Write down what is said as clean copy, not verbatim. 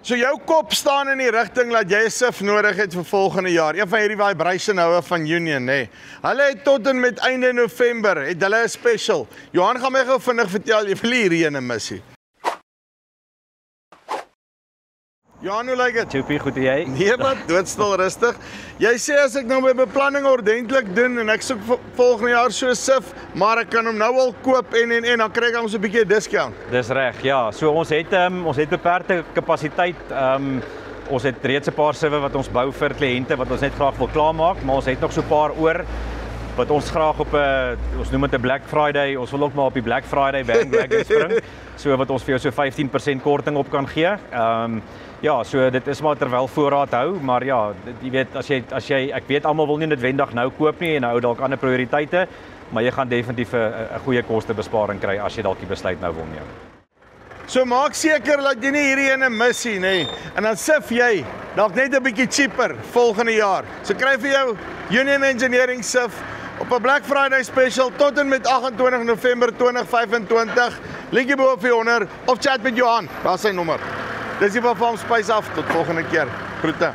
So jou kop staan in die rigting dat jy 'n SIF nodig het vir volgende jaar. Een van hierdie vibration houe van Union, nê. Hulle het tot en met einde November het hulle 'n special. Johan gaan my gou vinnig vertel, jy wil hierdie ene missie. Johan, hoe lyk dit? Choopie, goed en jy? Nee, wat doodstil rustig. Jy sê as ek nou my beplanning ordentlik doen en ek soek volgende jaar so 'n SIF, maar ek kan hom nou al koop en dan kry ek ons 'n bietjie 'n discount. Dis reg, ja. So ons het beperkte kapasiteit. Ons het reeds 'n paar SIFe wat ons bou vir kliënte wat ons net graag wil klaarmaak, maar ons het nog so 'n paar oor wat ons graag op ons noem dit 'n Black Friday. Ons wil ook maar op die Black Friday bandwagon spring. So wat ons vir jou so 15% korting op kan gee. Ja, so dit is maar terwyl voorraad hou, maar ja, jy weet as jy ek weet almal wil nie noodwendig nou koop nie en hou dalk ander prioriteite, maar jy gaan definitief 'n goeie kostebesparing kry as jy dalk die besluit nou wil neem. So maak seker dat jy nie hierdie ene mis nie, nê. En dan SIF jy dalk net 'n bietjie cheaper volgende jaar. So kry vir jou Union Engineering SIF op 'n Black Friday special tot en met 28 November 2025. Link hier bo op hieronder of chat met Johan, daar is sy nommer. Dis hier van Farm Spice af, tot volgende keer. Groete.